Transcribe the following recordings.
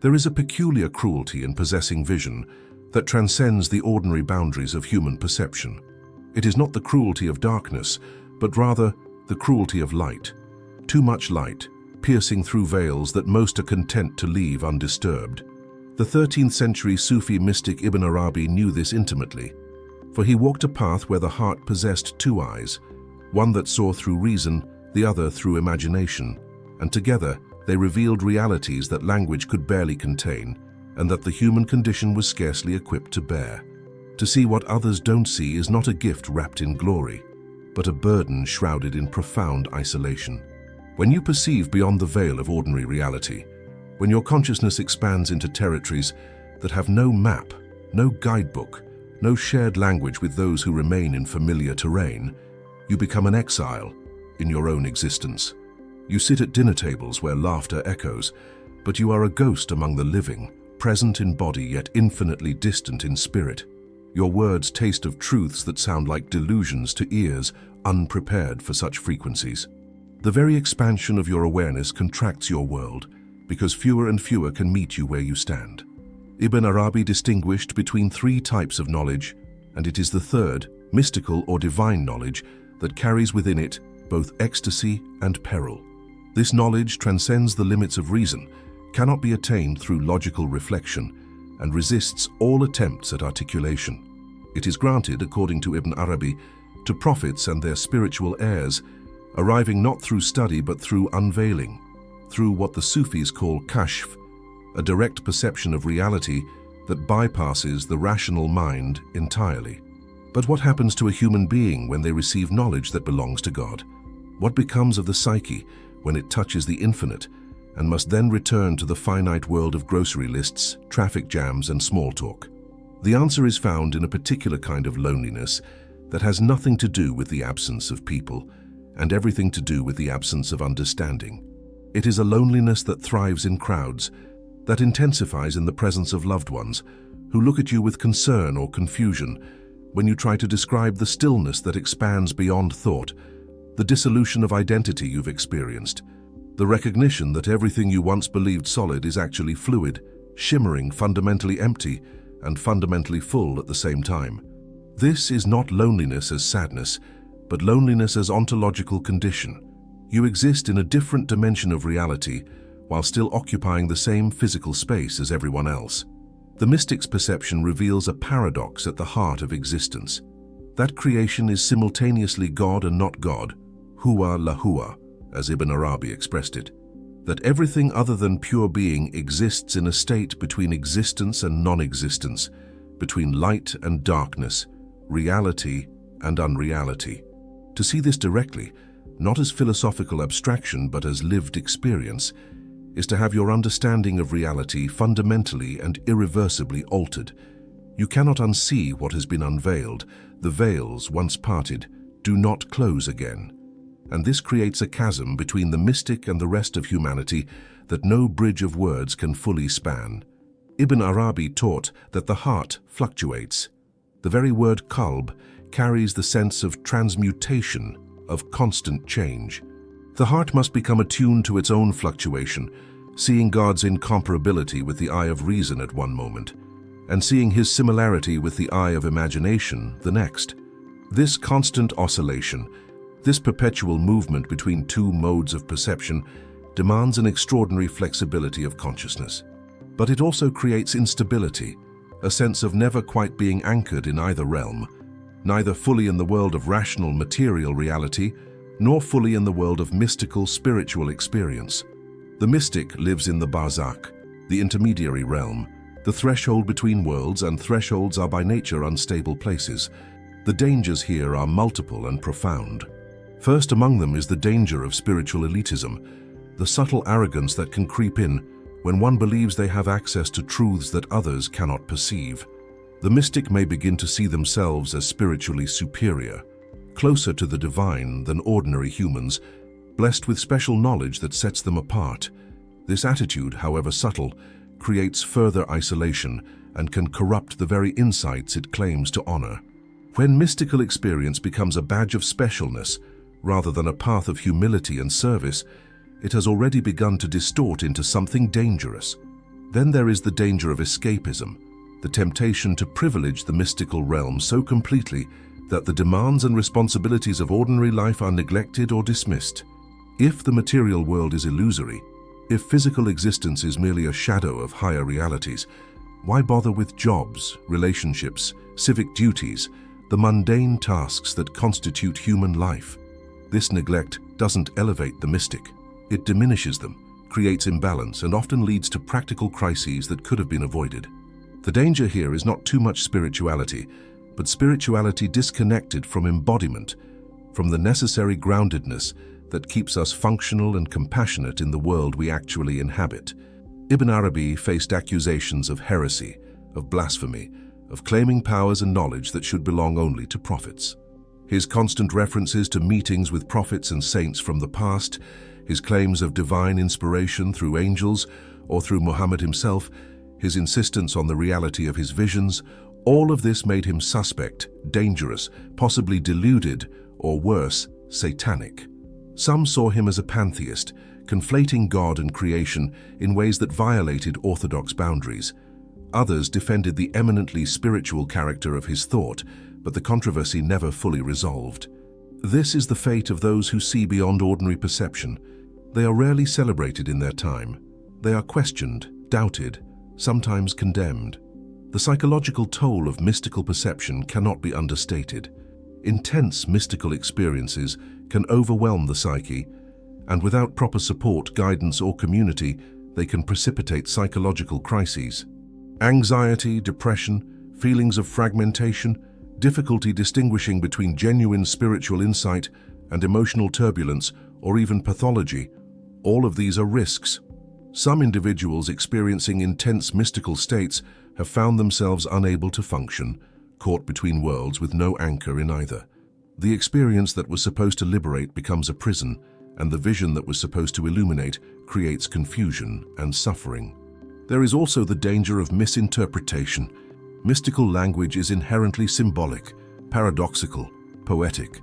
There is a peculiar cruelty in possessing vision that transcends the ordinary boundaries of human perception. It is not the cruelty of darkness, but rather the cruelty of light. Too much light, piercing through veils that most are content to leave undisturbed. The 13th century Sufi mystic Ibn Arabi knew this intimately, for he walked a path where the heart possessed two eyes, one that saw through reason, the other through imagination, and together they revealed realities that language could barely contain, and that the human condition was scarcely equipped to bear. To see what others don't see is not a gift wrapped in glory, but a burden shrouded in profound isolation. When you perceive beyond the veil of ordinary reality, when your consciousness expands into territories that have no map, no guidebook, no shared language with those who remain in familiar terrain, you become an exile in your own existence. You sit at dinner tables where laughter echoes, but you are a ghost among the living, present in body yet infinitely distant in spirit. Your words taste of truths that sound like delusions to ears unprepared for such frequencies. The very expansion of your awareness contracts your world, because fewer and fewer can meet you where you stand. Ibn Arabi distinguished between three types of knowledge, and it is the third, mystical or divine knowledge, that carries within it both ecstasy and peril. This knowledge transcends the limits of reason, cannot be attained through logical reflection, and resists all attempts at articulation. It is granted, according to Ibn Arabi, to prophets and their spiritual heirs, arriving not through study but through unveiling, through what the Sufis call kashf, a direct perception of reality that bypasses the rational mind entirely. But what happens to a human being when they receive knowledge that belongs to God? What becomes of the psyche when it touches the infinite and must then return to the finite world of grocery lists, traffic jams, and small talk? The answer is found in a particular kind of loneliness that has nothing to do with the absence of people and everything to do with the absence of understanding. It is a loneliness that thrives in crowds, that intensifies in the presence of loved ones who look at you with concern or confusion when you try to describe the stillness that expands beyond thought, the dissolution of identity you've experienced, the recognition that everything you once believed solid is actually fluid, shimmering, fundamentally empty, and fundamentally full at the same time. This is not loneliness as sadness, but loneliness as ontological condition. You exist in a different dimension of reality while still occupying the same physical space as everyone else. The mystic's perception reveals a paradox at the heart of existence. That creation is simultaneously God and not God, huwa la huwa, as Ibn Arabi expressed it. That everything other than pure being exists in a state between existence and non-existence, between light and darkness, reality and unreality. To see this directly, not as philosophical abstraction but as lived experience, is to have your understanding of reality fundamentally and irreversibly altered. You cannot unsee what has been unveiled. The veils, once parted, do not close again. And this creates a chasm between the mystic and the rest of humanity that no bridge of words can fully span. Ibn Arabi taught that the heart fluctuates. The very word qalb carries the sense of transmutation, of constant change. The heart must become attuned to its own fluctuation, seeing God's incomparability with the eye of reason at one moment, and seeing his similarity with the eye of imagination the next. This constant oscillation, this perpetual movement between two modes of perception, demands an extraordinary flexibility of consciousness. But it also creates instability, a sense of never quite being anchored in either realm, neither fully in the world of rational material reality, nor fully in the world of mystical spiritual experience. The mystic lives in the barzakh, the intermediary realm, the threshold between worlds, and thresholds are by nature unstable places. The dangers here are multiple and profound. First among them is the danger of spiritual elitism, the subtle arrogance that can creep in when one believes they have access to truths that others cannot perceive. The mystic may begin to see themselves as spiritually superior, closer to the divine than ordinary humans, blessed with special knowledge that sets them apart. This attitude, however subtle, creates further isolation and can corrupt the very insights it claims to honor. When mystical experience becomes a badge of specialness, rather than a path of humility and service, it has already begun to distort into something dangerous. Then there is the danger of escapism, the temptation to privilege the mystical realm so completely that the demands and responsibilities of ordinary life are neglected or dismissed. If the material world is illusory, if physical existence is merely a shadow of higher realities, why bother with jobs, relationships, civic duties, the mundane tasks that constitute human life? This neglect doesn't elevate the mystic. It diminishes them, creates imbalance, and often leads to practical crises that could have been avoided. The danger here is not too much spirituality, but spirituality disconnected from embodiment, from the necessary groundedness that keeps us functional and compassionate in the world we actually inhabit. Ibn Arabi faced accusations of heresy, of blasphemy, of claiming powers and knowledge that should belong only to prophets. His constant references to meetings with prophets and saints from the past, his claims of divine inspiration through angels or through Muhammad himself, his insistence on the reality of his visions, all of this made him suspect, dangerous, possibly deluded, or worse, satanic. Some saw him as a pantheist, conflating God and creation in ways that violated orthodox boundaries. Others defended the eminently spiritual character of his thought, but the controversy never fully resolved. This is the fate of those who see beyond ordinary perception. They are rarely celebrated in their time. They are questioned, doubted, sometimes condemned. The psychological toll of mystical perception cannot be understated. Intense mystical experiences can overwhelm the psyche, and without proper support, guidance, or community, they can precipitate psychological crises. Anxiety, depression, feelings of fragmentation, difficulty distinguishing between genuine spiritual insight and emotional turbulence, or even pathology, all of these are risks. Some individuals experiencing intense mystical states have found themselves unable to function, caught between worlds with no anchor in either. The experience that was supposed to liberate becomes a prison, and the vision that was supposed to illuminate creates confusion and suffering. There is also the danger of misinterpretation. Mystical language is inherently symbolic, paradoxical, poetic.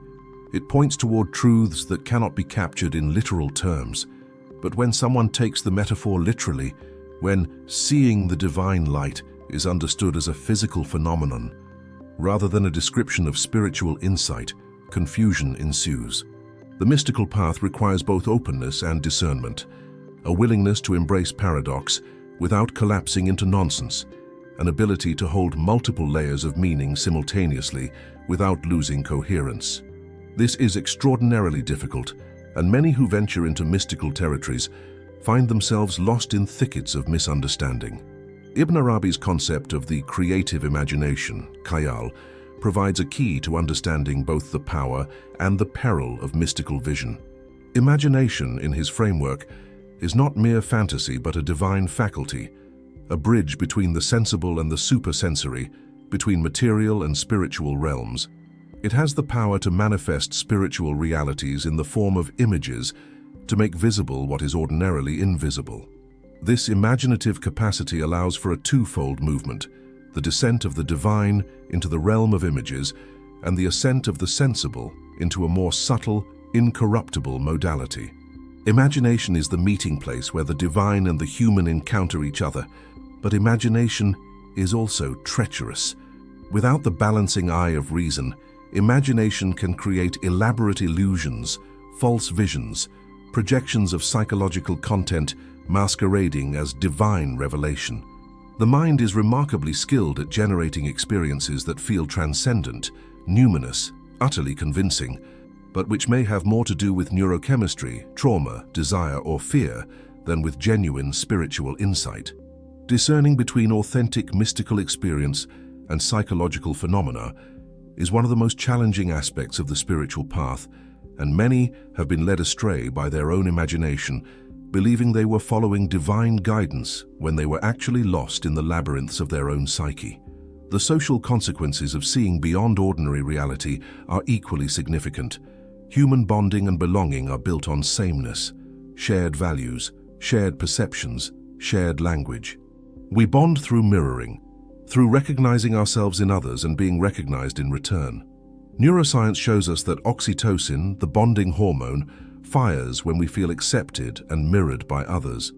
It points toward truths that cannot be captured in literal terms. But when someone takes the metaphor literally, when seeing the divine light is understood as a physical phenomenon, rather than a description of spiritual insight, confusion ensues. The mystical path requires both openness and discernment, a willingness to embrace paradox without collapsing into nonsense, an ability to hold multiple layers of meaning simultaneously without losing coherence. This is extraordinarily difficult, and many who venture into mystical territories find themselves lost in thickets of misunderstanding. Ibn Arabi's concept of the creative imagination, khayal, provides a key to understanding both the power and the peril of mystical vision. Imagination, in his framework, is not mere fantasy but a divine faculty, a bridge between the sensible and the supersensory, between material and spiritual realms. It has the power to manifest spiritual realities in the form of images, to make visible what is ordinarily invisible. This imaginative capacity allows for a twofold movement: the descent of the divine into the realm of images, and the ascent of the sensible into a more subtle, incorruptible modality. Imagination is the meeting place where the divine and the human encounter each other, but imagination is also treacherous. Without the balancing eye of reason, imagination can create elaborate illusions, false visions, projections of psychological content masquerading as divine revelation. The mind is remarkably skilled at generating experiences that feel transcendent, numinous, utterly convincing, but which may have more to do with neurochemistry, trauma, desire, or fear than with genuine spiritual insight. Discerning between authentic mystical experience and psychological phenomena is one of the most challenging aspects of the spiritual path, and many have been led astray by their own imagination, believing they were following divine guidance when they were actually lost in the labyrinths of their own psyche. The social consequences of seeing beyond ordinary reality are equally significant. Human bonding and belonging are built on sameness, shared values, shared perceptions, shared language. We bond through mirroring, through recognizing ourselves in others and being recognized in return. Neuroscience shows us that oxytocin, the bonding hormone, fires when we feel accepted and mirrored by others.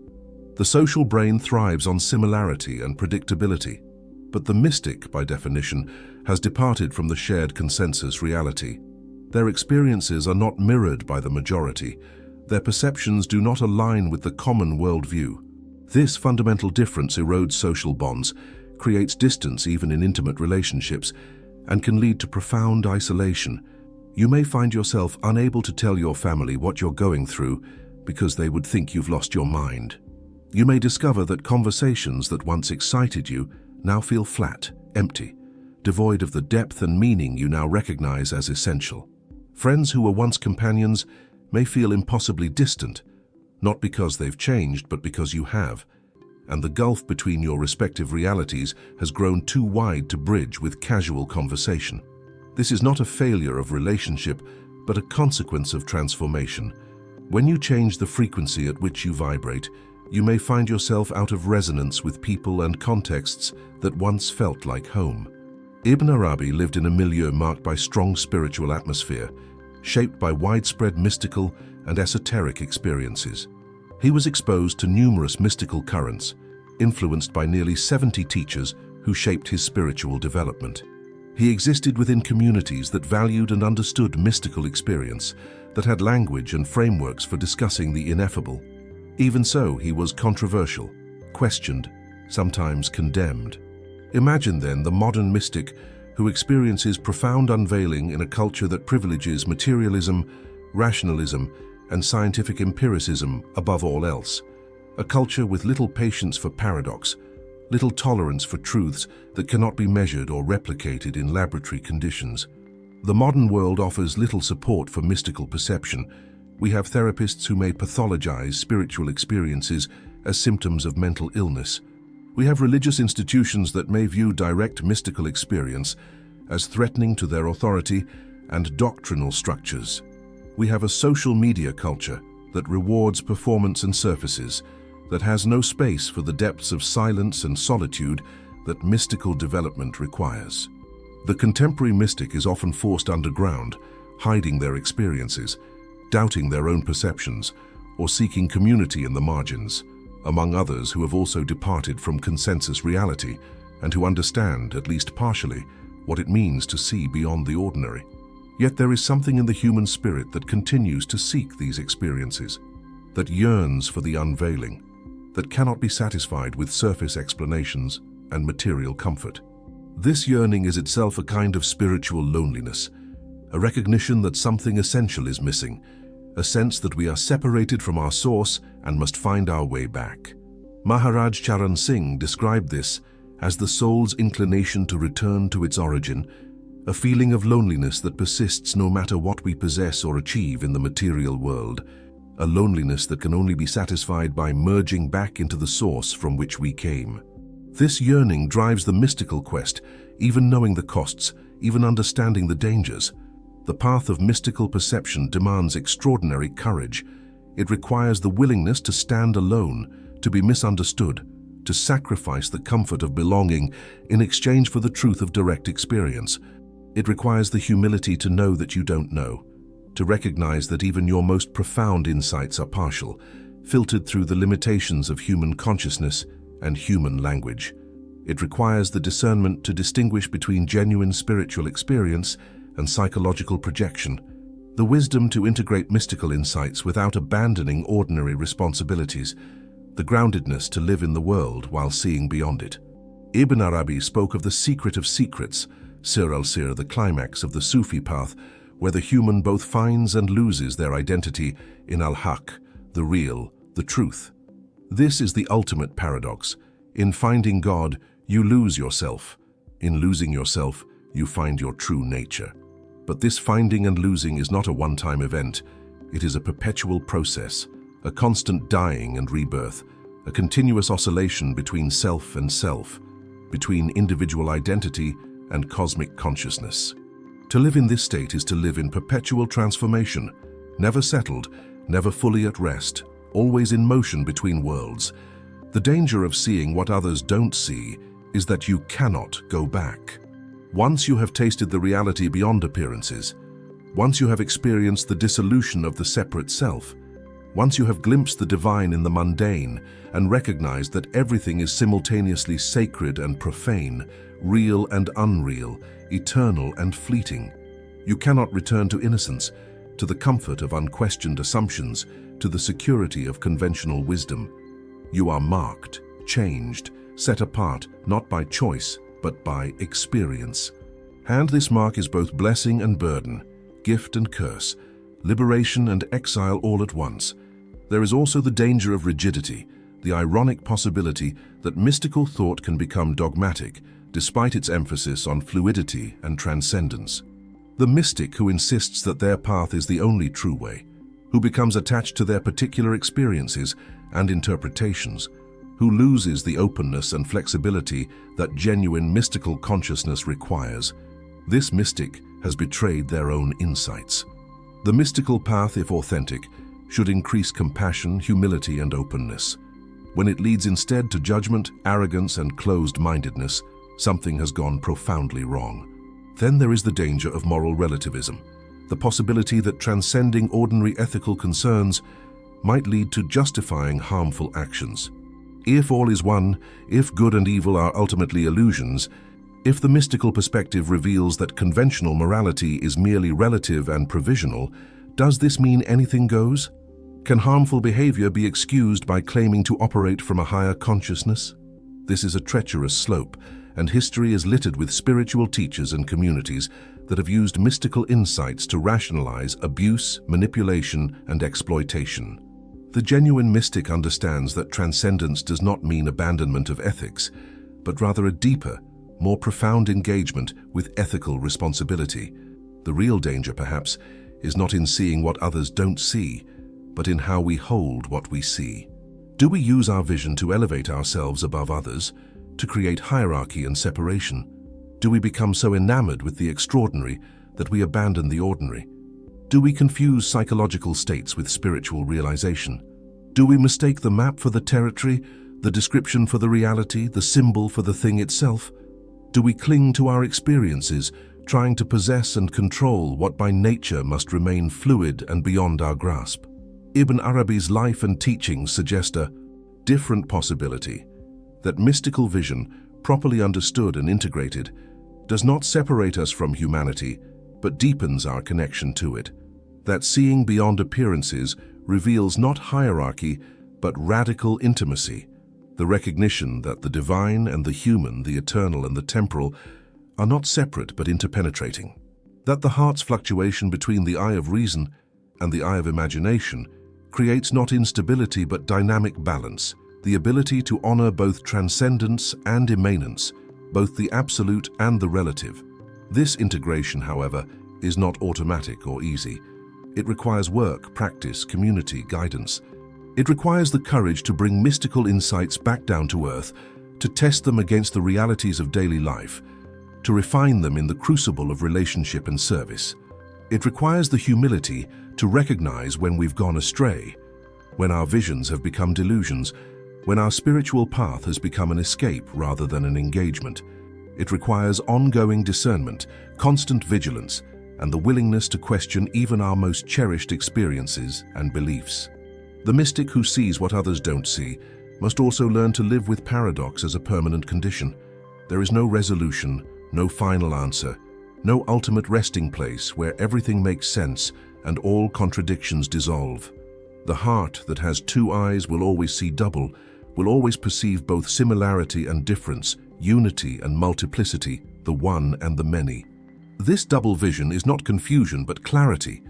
The social brain thrives on similarity and predictability, but the mystic, by definition, has departed from the shared consensus reality. Their experiences are not mirrored by the majority. Their perceptions do not align with the common worldview. This fundamental difference erodes social bonds, creates distance even in intimate relationships, and can lead to profound isolation. You may find yourself unable to tell your family what you're going through because they would think you've lost your mind. You may discover that conversations that once excited you now feel flat, empty, devoid of the depth and meaning you now recognize as essential. Friends who were once companions may feel impossibly distant, not because they've changed, but because you have, and the gulf between your respective realities has grown too wide to bridge with casual conversation. This is not a failure of relationship, but a consequence of transformation. When you change the frequency at which you vibrate, you may find yourself out of resonance with people and contexts that once felt like home. Ibn Arabi lived in a milieu marked by strong spiritual atmosphere, shaped by widespread mystical and esoteric experiences. He was exposed to numerous mystical currents, influenced by nearly 70 teachers who shaped his spiritual development. He existed within communities that valued and understood mystical experience, that had language and frameworks for discussing the ineffable. Even so, he was controversial, questioned, sometimes condemned. Imagine then the modern mystic who experiences profound unveiling in a culture that privileges materialism, rationalism, and scientific empiricism above all else. A culture with little patience for paradox, little tolerance for truths that cannot be measured or replicated in laboratory conditions. The modern world offers little support for mystical perception. We have therapists who may pathologize spiritual experiences as symptoms of mental illness. We have religious institutions that may view direct mystical experience as threatening to their authority and doctrinal structures. We have a social media culture that rewards performance and surfaces, that has no space for the depths of silence and solitude that mystical development requires. The contemporary mystic is often forced underground, hiding their experiences, doubting their own perceptions, or seeking community in the margins, among others who have also departed from consensus reality and who understand, at least partially, what it means to see beyond the ordinary. Yet there is something in the human spirit that continues to seek these experiences, that yearns for the unveiling, that cannot be satisfied with surface explanations and material comfort. This yearning is itself a kind of spiritual loneliness, a recognition that something essential is missing, a sense that we are separated from our source and must find our way back. Maharaj Charan Singh described this as the soul's inclination to return to its origin, a feeling of loneliness that persists no matter what we possess or achieve in the material world, a loneliness that can only be satisfied by merging back into the source from which we came. This yearning drives the mystical quest, even knowing the costs, even understanding the dangers. The path of mystical perception demands extraordinary courage. It requires the willingness to stand alone, to be misunderstood, to sacrifice the comfort of belonging in exchange for the truth of direct experience. It requires the humility to know that you don't know, to recognize that even your most profound insights are partial, filtered through the limitations of human consciousness and human language. It requires the discernment to distinguish between genuine spiritual experience and psychological projection, the wisdom to integrate mystical insights without abandoning ordinary responsibilities, the groundedness to live in the world while seeing beyond it. Ibn Arabi spoke of the secret of secrets, Sir al-Sir, the climax of the Sufi path, where the human both finds and loses their identity in al-Haq, the real, the truth. This is the ultimate paradox. In finding God, you lose yourself. In losing yourself, you find your true nature. But this finding and losing is not a one-time event. It is a perpetual process, a constant dying and rebirth, a continuous oscillation between self and self, between individual identity and cosmic consciousness. To live in this state is to live in perpetual transformation, never settled, never fully at rest, always in motion between worlds. The danger of seeing what others don't see is that you cannot go back. Once you have tasted the reality beyond appearances, once you have experienced the dissolution of the separate self, Once you have glimpsed the divine in the mundane and recognized that everything is simultaneously sacred and profane, real and unreal, eternal and fleeting, you cannot return to innocence, to the comfort of unquestioned assumptions, to the security of conventional wisdom. You are marked, changed, set apart, not by choice, but by experience. And this mark is both blessing and burden, gift and curse, liberation and exile all at once. There is also the danger of rigidity, the ironic possibility that mystical thought can become dogmatic, despite its emphasis on fluidity and transcendence. The mystic who insists that their path is the only true way, who becomes attached to their particular experiences and interpretations, who loses the openness and flexibility that genuine mystical consciousness requires. This mystic has betrayed their own insights. The mystical path, if authentic, should increase compassion, humility, and openness. When it leads instead to judgment, arrogance, and closed-mindedness, something has gone profoundly wrong. Then there is the danger of moral relativism, the possibility that transcending ordinary ethical concerns might lead to justifying harmful actions. If all is one, if good and evil are ultimately illusions, if the mystical perspective reveals that conventional morality is merely relative and provisional, does this mean anything goes? Can harmful behavior be excused by claiming to operate from a higher consciousness? This is a treacherous slope, and history is littered with spiritual teachers and communities that have used mystical insights to rationalize abuse, manipulation, and exploitation. The genuine mystic understands that transcendence does not mean abandonment of ethics, but rather a deeper, more profound engagement with ethical responsibility. The real danger, perhaps, is not in seeing what others don't see, but in how we hold what we see. Do we use our vision to elevate ourselves above others, to create hierarchy and separation? Do we become so enamored with the extraordinary that we abandon the ordinary? Do we confuse psychological states with spiritual realization? Do we mistake the map for the territory, the description for the reality, the symbol for the thing itself? Do we cling to our experiences, trying to possess and control what by nature must remain fluid and beyond our grasp? Ibn Arabi's life and teachings suggest a different possibility, that mystical vision, properly understood and integrated, does not separate us from humanity, but deepens our connection to it. That seeing beyond appearances reveals not hierarchy, but radical intimacy, the recognition that the divine and the human, the eternal and the temporal, are not separate but interpenetrating. That the heart's fluctuation between the eye of reason and the eye of imagination creates not instability but dynamic balance, the ability to honor both transcendence and immanence, both the absolute and the relative. This integration, however, is not automatic or easy. It requires work, practice, community, guidance. It requires the courage to bring mystical insights back down to earth, to test them against the realities of daily life, to refine them in the crucible of relationship and service. It requires the humility to recognize when we've gone astray, when our visions have become delusions, when our spiritual path has become an escape rather than an engagement. It requires ongoing discernment, constant vigilance, and the willingness to question even our most cherished experiences and beliefs. The mystic who sees what others don't see must also learn to live with paradox as a permanent condition. There is no resolution, no final answer, no ultimate resting place where everything makes sense and all contradictions dissolve. The heart that has two eyes will always see double, will always perceive both similarity and difference, unity and multiplicity, the one and the many. This double vision is not confusion but clarity,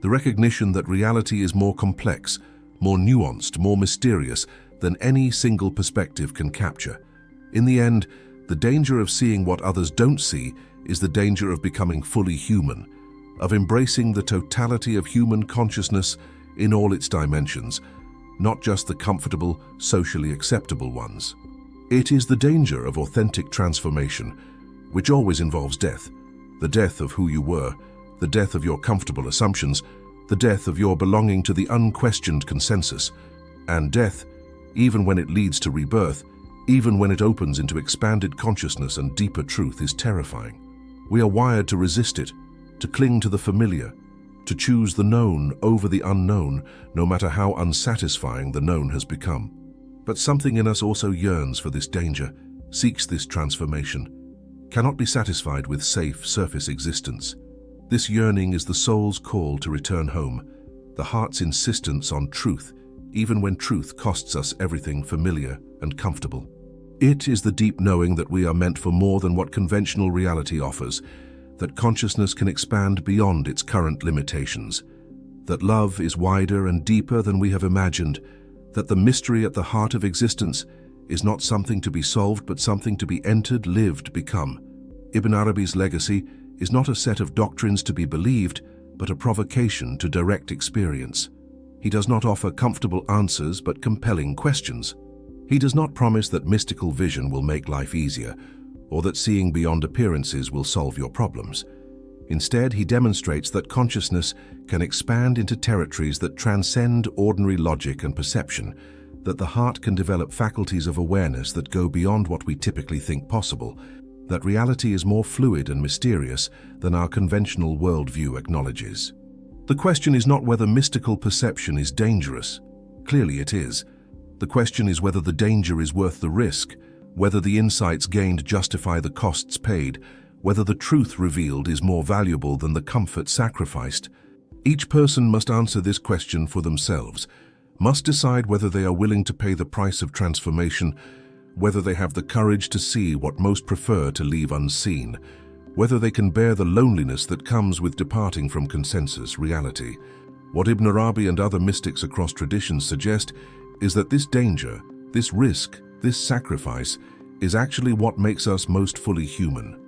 the recognition that reality is more complex, more nuanced, more mysterious than any single perspective can capture. In the end, the danger of seeing what others don't see is the danger of becoming fully human, of embracing the totality of human consciousness in all its dimensions, not just the comfortable, socially acceptable ones. It is the danger of authentic transformation, which always involves death, the death of who you were, the death of your comfortable assumptions, the death of your belonging to the unquestioned consensus, and death, even when it leads to rebirth, even when it opens into expanded consciousness and deeper truth, is terrifying. We are wired to resist it, to cling to the familiar, to choose the known over the unknown, no matter how unsatisfying the known has become. But something in us also yearns for this danger, seeks this transformation, cannot be satisfied with safe surface existence. This yearning is the soul's call to return home, the heart's insistence on truth, even when truth costs us everything familiar and comfortable. It is the deep knowing that we are meant for more than what conventional reality offers, that consciousness can expand beyond its current limitations, that love is wider and deeper than we have imagined, that the mystery at the heart of existence is not something to be solved but something to be entered, lived, become. Ibn Arabi's legacy is not a set of doctrines to be believed, but a provocation to direct experience. He does not offer comfortable answers but compelling questions. He does not promise that mystical vision will make life easier, or that seeing beyond appearances will solve your problems. Instead, he demonstrates that consciousness can expand into territories that transcend ordinary logic and perception, that the heart can develop faculties of awareness that go beyond what we typically think possible, that reality is more fluid and mysterious than our conventional worldview acknowledges. The question is not whether mystical perception is dangerous. Clearly it is. The question is whether the danger is worth the risk, whether the insights gained justify the costs paid, whether the truth revealed is more valuable than the comfort sacrificed. Each person must answer this question for themselves, must decide whether they are willing to pay the price of transformation, whether they have the courage to see what most prefer to leave unseen, whether they can bear the loneliness that comes with departing from consensus reality. What Ibn Arabi and other mystics across traditions suggest is that this danger, this risk, this sacrifice is actually what makes us most fully human.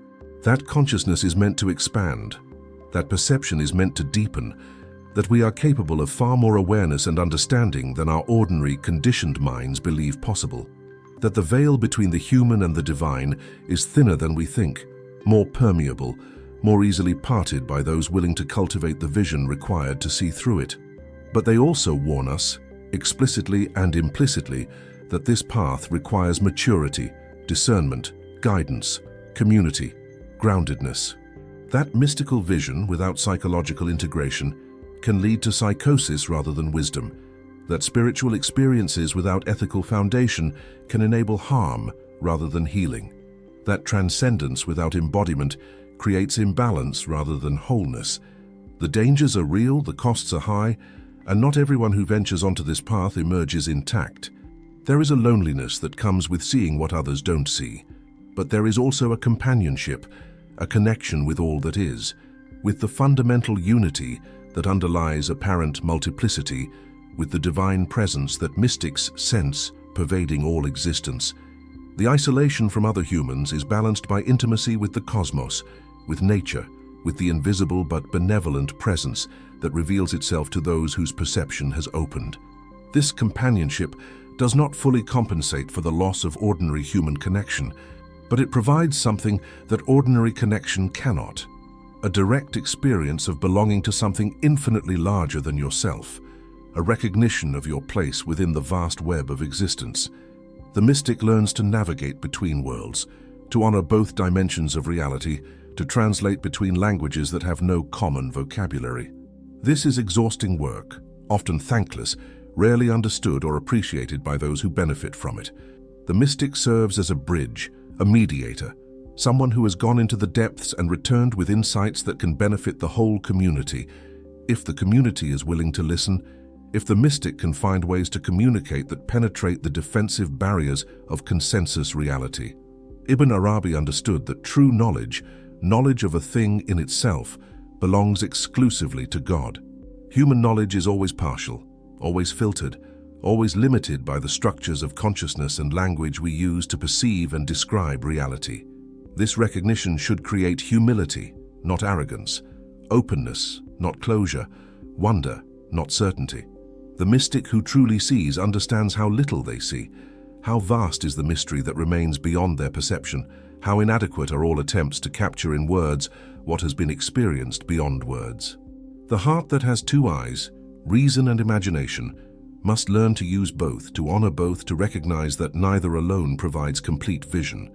That consciousness is meant to expand, that perception is meant to deepen, that we are capable of far more awareness and understanding than our ordinary, conditioned minds believe possible, that the veil between the human and the divine is thinner than we think, more permeable, more easily parted by those willing to cultivate the vision required to see through it. But they also warn us, explicitly and implicitly, that this path requires maturity, discernment, guidance, community, groundedness. That mystical vision without psychological integration can lead to psychosis rather than wisdom. That spiritual experiences without ethical foundation can enable harm rather than healing. That transcendence without embodiment creates imbalance rather than wholeness. The dangers are real, the costs are high, and not everyone who ventures onto this path emerges intact. There is a loneliness that comes with seeing what others don't see, but there is also a companionship, a connection with all that is, with the fundamental unity that underlies apparent multiplicity, with the divine presence that mystics sense pervading all existence. The isolation from other humans is balanced by intimacy with the cosmos, with nature, with the invisible but benevolent presence that reveals itself to those whose perception has opened. This companionship does not fully compensate for the loss of ordinary human connection, but it provides something that ordinary connection cannot: a direct experience of belonging to something infinitely larger than yourself, a recognition of your place within the vast web of existence. The mystic learns to navigate between worlds, to honor both dimensions of reality, to translate between languages that have no common vocabulary. This is exhausting work, often thankless, rarely understood or appreciated by those who benefit from it. The mystic serves as a bridge, a mediator, someone who has gone into the depths and returned with insights that can benefit the whole community. If the community is willing to listen, if the mystic can find ways to communicate that penetrate the defensive barriers of consensus reality. Ibn Arabi understood that true knowledge, knowledge of a thing in itself, belongs exclusively to God. Human knowledge is always partial, always filtered, always limited by the structures of consciousness and language we use to perceive and describe reality. This recognition should create humility, not arrogance, openness, not closure, wonder, not certainty. The mystic who truly sees understands how little they see, how vast is the mystery that remains beyond their perception, how inadequate are all attempts to capture in words what has been experienced beyond words. The heart that has two eyes, reason and imagination, must learn to use both, to honor both, to recognize that neither alone provides complete vision.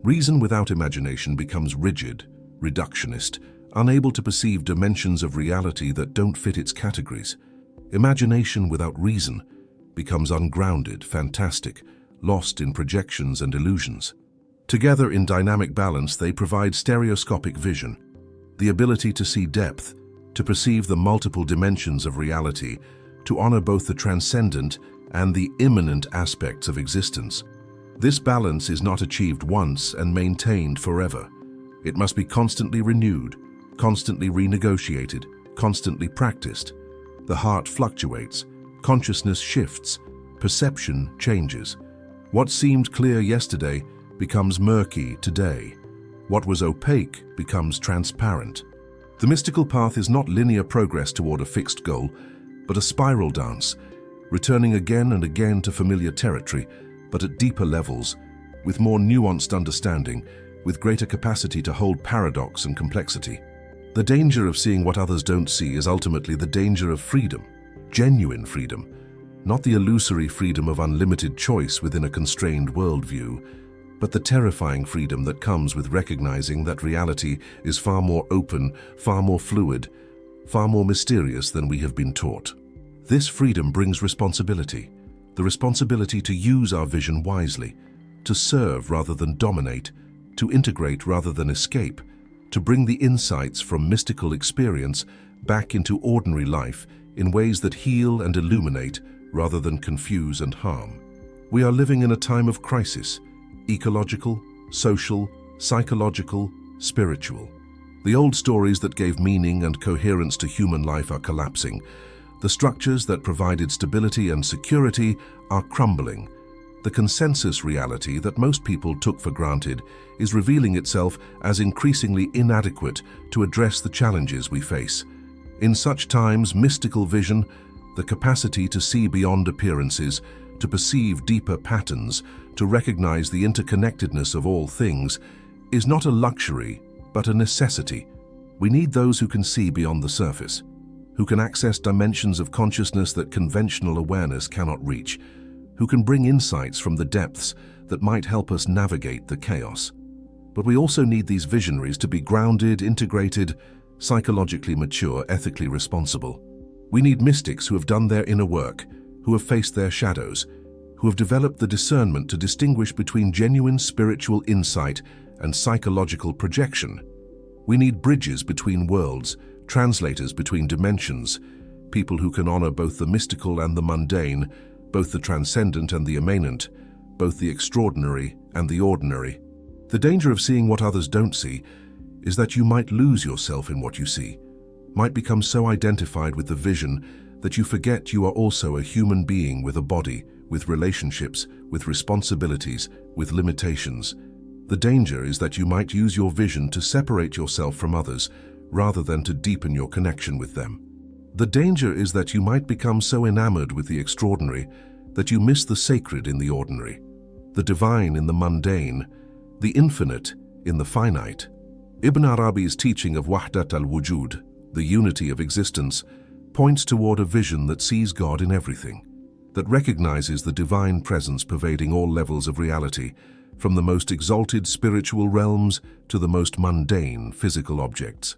Reason without imagination becomes rigid, reductionist, unable to perceive dimensions of reality that don't fit its categories. Imagination without reason becomes ungrounded, fantastic, lost in projections and illusions. Together in dynamic balance, they provide stereoscopic vision, the ability to see depth, to perceive the multiple dimensions of reality, to honor both the transcendent and the immanent aspects of existence. This balance is not achieved once and maintained forever. It must be constantly renewed, constantly renegotiated, constantly practiced. The heart fluctuates, consciousness shifts, perception changes. What seemed clear yesterday becomes murky today. What was opaque becomes transparent. The mystical path is not linear progress toward a fixed goal, but a spiral dance, returning again and again to familiar territory, but at deeper levels, with more nuanced understanding, with greater capacity to hold paradox and complexity. The danger of seeing what others don't see is ultimately the danger of freedom, genuine freedom, not the illusory freedom of unlimited choice within a constrained worldview, but the terrifying freedom that comes with recognizing that reality is far more open, far more fluid, far more mysterious than we have been taught. This freedom brings responsibility, the responsibility to use our vision wisely, to serve rather than dominate, to integrate rather than escape, to bring the insights from mystical experience back into ordinary life in ways that heal and illuminate rather than confuse and harm. We are living in a time of crisis, ecological, social, psychological, spiritual. The old stories that gave meaning and coherence to human life are collapsing. The structures that provided stability and security are crumbling. The consensus reality that most people took for granted is revealing itself as increasingly inadequate to address the challenges we face. In such times, mystical vision, the capacity to see beyond appearances, to perceive deeper patterns, to recognize the interconnectedness of all things, is not a luxury, but a necessity. We need those who can see beyond the surface, who can access dimensions of consciousness that conventional awareness cannot reach, who can bring insights from the depths that might help us navigate the chaos. But we also need these visionaries to be grounded, integrated, psychologically mature, ethically responsible. We need mystics who have done their inner work, who have faced their shadows, who have developed the discernment to distinguish between genuine spiritual insight and psychological projection. We need bridges between worlds, translators between dimensions, people who can honor both the mystical and the mundane, both the transcendent and the immanent, both the extraordinary and the ordinary. The danger of seeing what others don't see is that you might lose yourself in what you see, might become so identified with the vision that you forget you are also a human being with a body, with relationships, with responsibilities, with limitations. The danger is that you might use your vision to separate yourself from others rather than to deepen your connection with them. The danger is that you might become so enamored with the extraordinary that you miss the sacred in the ordinary, the divine in the mundane, the infinite in the finite. Ibn Arabi's teaching of Wahdat al-Wujud, the unity of existence, points toward a vision that sees God in everything, that recognizes the divine presence pervading all levels of reality, from the most exalted spiritual realms to the most mundane physical objects.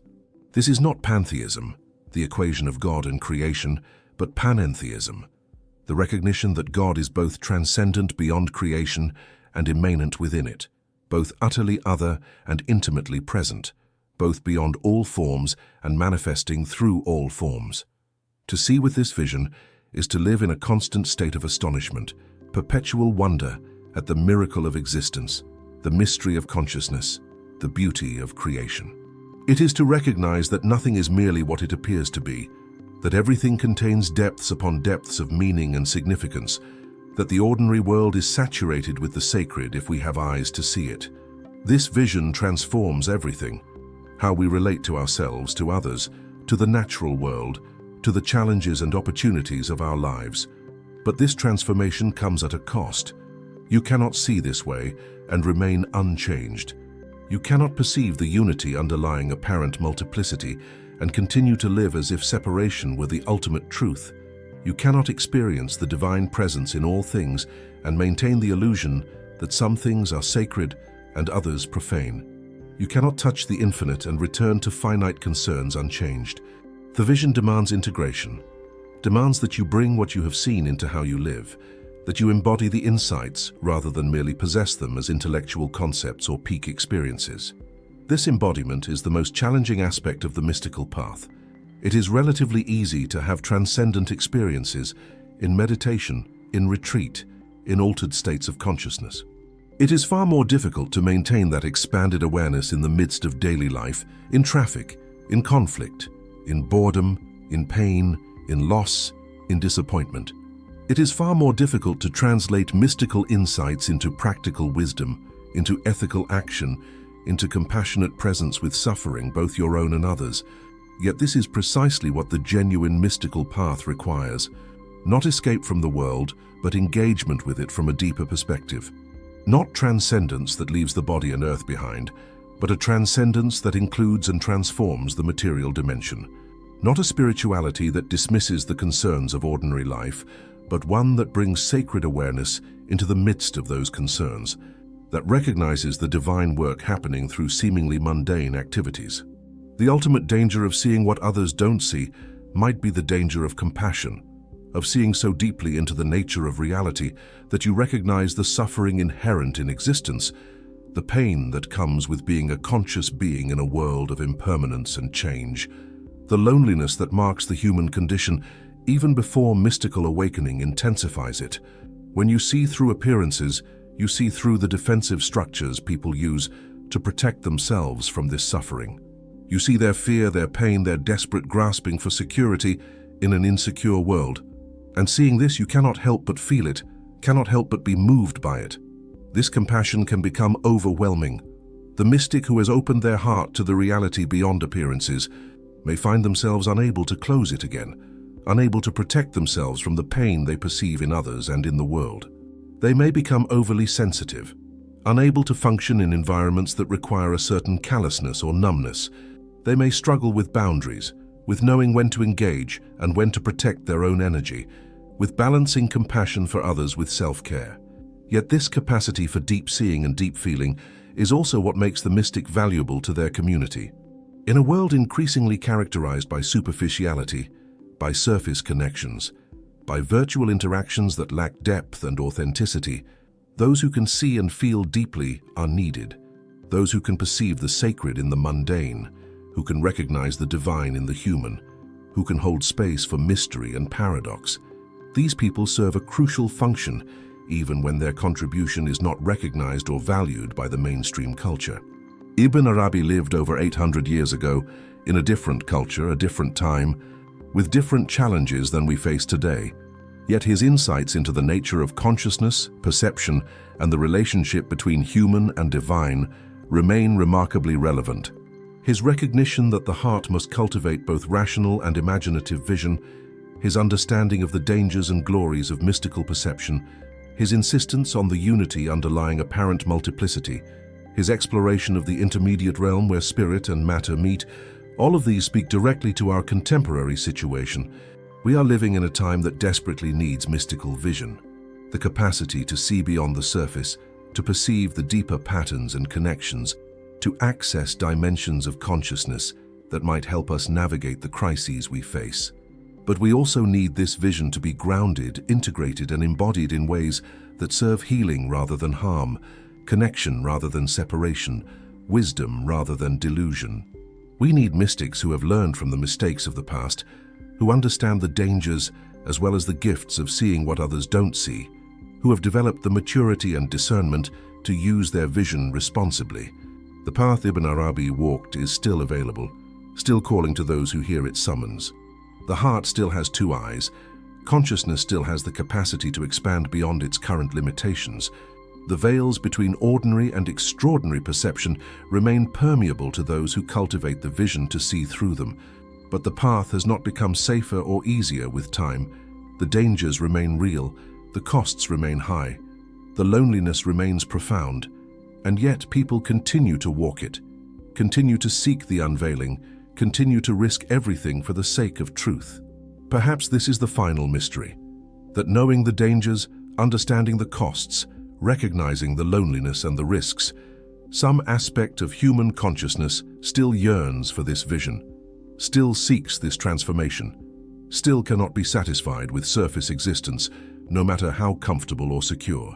This is not pantheism, the equation of God and creation, but panentheism, the recognition that God is both transcendent beyond creation and immanent within it, both utterly other and intimately present, both beyond all forms and manifesting through all forms. To see with this vision is to live in a constant state of astonishment, perpetual wonder at the miracle of existence, the mystery of consciousness, the beauty of creation. It is to recognize that nothing is merely what it appears to be, that everything contains depths upon depths of meaning and significance, that the ordinary world is saturated with the sacred if we have eyes to see it. This vision transforms everything, how we relate to ourselves, to others, to the natural world, to the challenges and opportunities of our lives. But this transformation comes at a cost. You cannot see this way and remain unchanged. You cannot perceive the unity underlying apparent multiplicity and continue to live as if separation were the ultimate truth. You cannot experience the divine presence in all things and maintain the illusion that some things are sacred and others profane. You cannot touch the infinite and return to finite concerns unchanged. The vision demands integration, demands that you bring what you have seen into how you live, that you embody the insights rather than merely possess them as intellectual concepts or peak experiences. This embodiment is the most challenging aspect of the mystical path. It is relatively easy to have transcendent experiences in meditation, in retreat, in altered states of consciousness. It is far more difficult to maintain that expanded awareness in the midst of daily life, in traffic, in conflict, in boredom, in pain, in loss, in disappointment. It is far more difficult to translate mystical insights into practical wisdom, into ethical action, into compassionate presence with suffering, both your own and others. Yet this is precisely what the genuine mystical path requires. Not escape from the world, but engagement with it from a deeper perspective. Not transcendence that leaves the body and earth behind, but a transcendence that includes and transforms the material dimension. Not a spirituality that dismisses the concerns of ordinary life, but one that brings sacred awareness into the midst of those concerns, that recognizes the divine work happening through seemingly mundane activities. The ultimate danger of seeing what others don't see might be the danger of compassion, of seeing so deeply into the nature of reality that you recognize the suffering inherent in existence, the pain that comes with being a conscious being in a world of impermanence and change, the loneliness that marks the human condition even before mystical awakening intensifies it. When you see through appearances, you see through the defensive structures people use to protect themselves from this suffering. You see their fear, their pain, their desperate grasping for security in an insecure world. And seeing this, you cannot help but feel it, cannot help but be moved by it. This compassion can become overwhelming. The mystic who has opened their heart to the reality beyond appearances may find themselves unable to close it again, unable to protect themselves from the pain they perceive in others and in the world. They may become overly sensitive, unable to function in environments that require a certain callousness or numbness. They may struggle with boundaries, with knowing when to engage and when to protect their own energy, with balancing compassion for others with self-care. Yet this capacity for deep seeing and deep feeling is also what makes the mystic valuable to their community. In a world increasingly characterized by superficiality, by surface connections, by virtual interactions that lack depth and authenticity, those who can see and feel deeply are needed. Those who can perceive the sacred in the mundane, who can recognize the divine in the human, who can hold space for mystery and paradox. These people serve a crucial function, even when their contribution is not recognized or valued by the mainstream culture. Ibn Arabi lived over 800 years ago in a different culture, a different time, with different challenges than we face today. Yet his insights into the nature of consciousness, perception, and the relationship between human and divine remain remarkably relevant. His recognition that the heart must cultivate both rational and imaginative vision, his understanding of the dangers and glories of mystical perception, his insistence on the unity underlying apparent multiplicity, his exploration of the intermediate realm where spirit and matter meet, all of these speak directly to our contemporary situation. We are living in a time that desperately needs mystical vision, the capacity to see beyond the surface, to perceive the deeper patterns and connections, to access dimensions of consciousness that might help us navigate the crises we face. But we also need this vision to be grounded, integrated, and embodied in ways that serve healing rather than harm, connection rather than separation, wisdom rather than delusion. We need mystics who have learned from the mistakes of the past, who understand the dangers as well as the gifts of seeing what others don't see, who have developed the maturity and discernment to use their vision responsibly. The path Ibn Arabi walked is still available, still calling to those who hear its summons. The heart still has two eyes. Consciousness still has the capacity to expand beyond its current limitations. The veils between ordinary and extraordinary perception remain permeable to those who cultivate the vision to see through them. But the path has not become safer or easier with time. The dangers remain real, the costs remain high, the loneliness remains profound, and yet people continue to walk it, continue to seek the unveiling, continue to risk everything for the sake of truth. Perhaps this is the final mystery, that knowing the dangers, understanding the costs, recognizing the loneliness and the risks, Some aspect of human consciousness still yearns for this vision, still seeks this transformation, still cannot be satisfied with surface existence, no matter how comfortable or secure.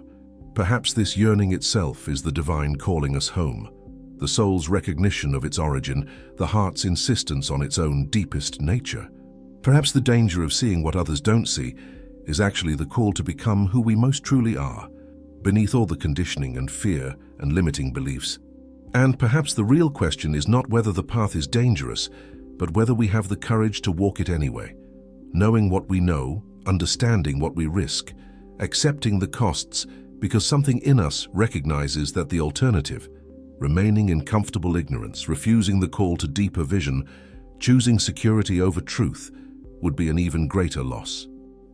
Perhaps this yearning itself is the divine calling us home, the soul's recognition of its origin, the heart's insistence on its own deepest nature. Perhaps the danger of seeing what others don't see is actually the call to become who we most truly are, beneath all the conditioning and fear and limiting beliefs. And perhaps the real question is not whether the path is dangerous, but whether we have the courage to walk it anyway, knowing what we know, understanding what we risk, accepting the costs because something in us recognizes that the alternative, remaining in comfortable ignorance, refusing the call to deeper vision, choosing security over truth, would be an even greater loss.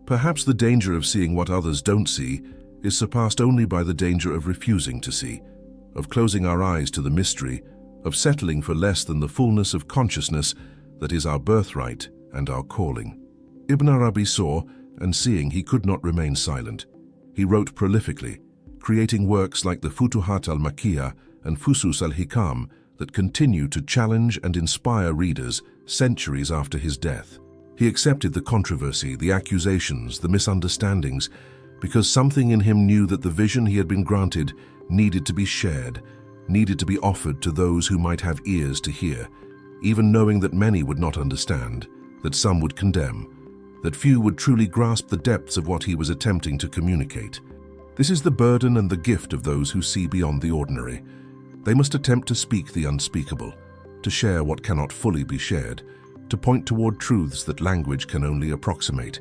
Perhaps the danger of seeing what others don't see is surpassed only by the danger of refusing to see, of closing our eyes to the mystery, of settling for less than the fullness of consciousness that is our birthright and our calling. Ibn Arabi saw, and seeing he could not remain silent. He wrote prolifically, creating works like the Futuhat al-Makkiyah and Fusus al-Hikam that continue to challenge and inspire readers centuries after his death. He accepted the controversy, the accusations, the misunderstandings, because something in him knew that the vision he had been granted needed to be shared, needed to be offered to those who might have ears to hear, even knowing that many would not understand, that some would condemn, that few would truly grasp the depths of what he was attempting to communicate. This is the burden and the gift of those who see beyond the ordinary. They must attempt to speak the unspeakable, to share what cannot fully be shared, to point toward truths that language can only approximate.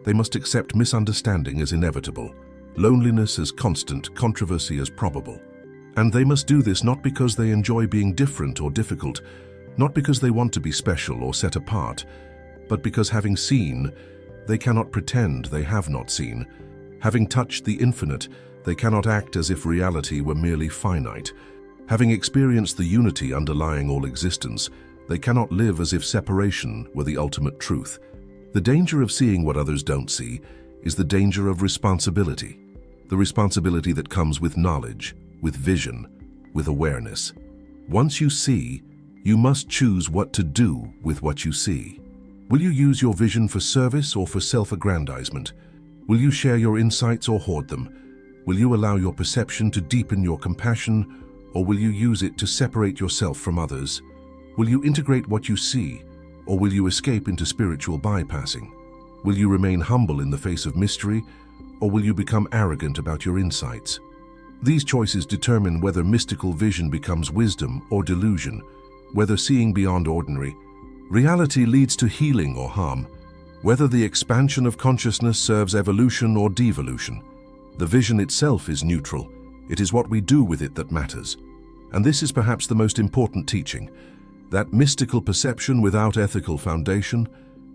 They must accept misunderstanding as inevitable, loneliness as constant, controversy as probable. And they must do this not because they enjoy being different or difficult, not because they want to be special or set apart, but because having seen, they cannot pretend they have not seen. Having touched the infinite, they cannot act as if reality were merely finite. Having experienced the unity underlying all existence, they cannot live as if separation were the ultimate truth. The danger of seeing what others don't see is the danger of responsibility, the responsibility that comes with knowledge, with vision, with awareness. Once you see, you must choose what to do with what you see. Will you use your vision for service or for self-aggrandizement? Will you share your insights or hoard them? Will you allow your perception to deepen your compassion, or will you use it to separate yourself from others? Will you integrate what you see, or will you escape into spiritual bypassing? Will you remain humble in the face of mystery, or will you become arrogant about your insights? These choices determine whether mystical vision becomes wisdom or delusion, whether seeing beyond ordinary reality leads to healing or harm, whether the expansion of consciousness serves evolution or devolution. The vision itself is neutral. It is what we do with it that matters. And this is perhaps the most important teaching, that mystical perception without ethical foundation,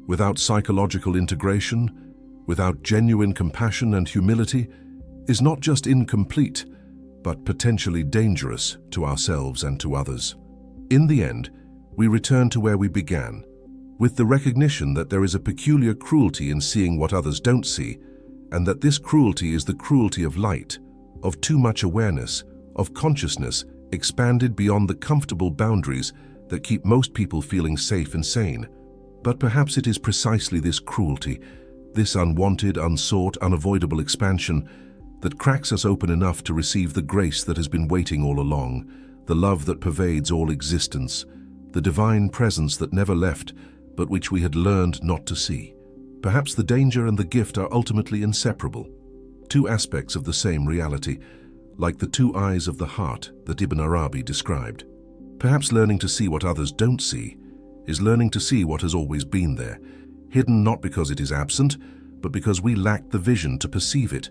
without psychological integration, without genuine compassion and humility, is not just incomplete, but potentially dangerous to ourselves and to others. In the end, we return to where we began, with the recognition that there is a peculiar cruelty in seeing what others don't see, and that this cruelty is the cruelty of light, of too much awareness, of consciousness expanded beyond the comfortable boundaries that keep most people feeling safe and sane. But perhaps it is precisely this cruelty, this unwanted, unsought, unavoidable expansion, that cracks us open enough to receive the grace that has been waiting all along, the love that pervades all existence, the divine presence that never left, but which we had learned not to see. Perhaps the danger and the gift are ultimately inseparable, two aspects of the same reality, like the two eyes of the heart that Ibn Arabi described. Perhaps learning to see what others don't see is learning to see what has always been there, hidden not because it is absent, but because we lack the vision to perceive it.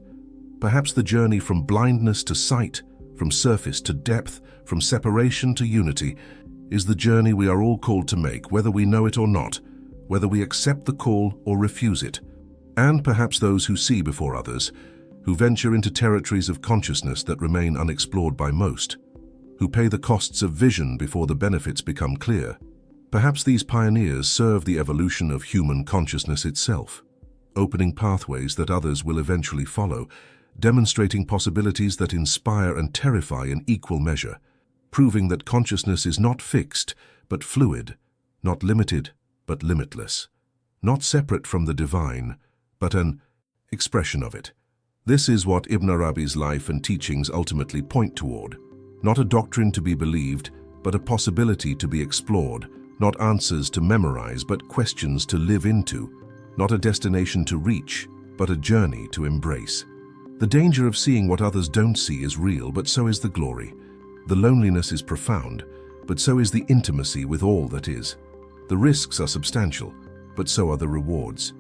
Perhaps the journey from blindness to sight, from surface to depth, from separation to unity, is the journey we are all called to make, whether we know it or not, whether we accept the call or refuse it. And perhaps those who see before others, who venture into territories of consciousness that remain unexplored by most, who pay the costs of vision before the benefits become clear. Perhaps these pioneers serve the evolution of human consciousness itself, opening pathways that others will eventually follow, demonstrating possibilities that inspire and terrify in equal measure. proving that consciousness is not fixed, but fluid, not limited, but limitless, not separate from the divine, but an expression of it. This is what Ibn Arabi's life and teachings ultimately point toward. Not a doctrine to be believed, but a possibility to be explored, not answers to memorize, but questions to live into, not a destination to reach, but a journey to embrace. The danger of seeing what others don't see is real, but so is the glory. The loneliness is profound, but so is the intimacy with all that is. The risks are substantial, but so are the rewards.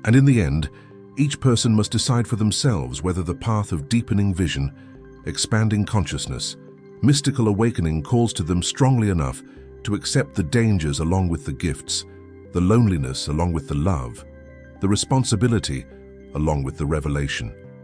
And in the end, each person must decide for themselves whether the path of deepening vision, expanding consciousness, mystical awakening calls to them strongly enough to accept the dangers along with the gifts, the loneliness along with the love, the responsibility along with the revelation.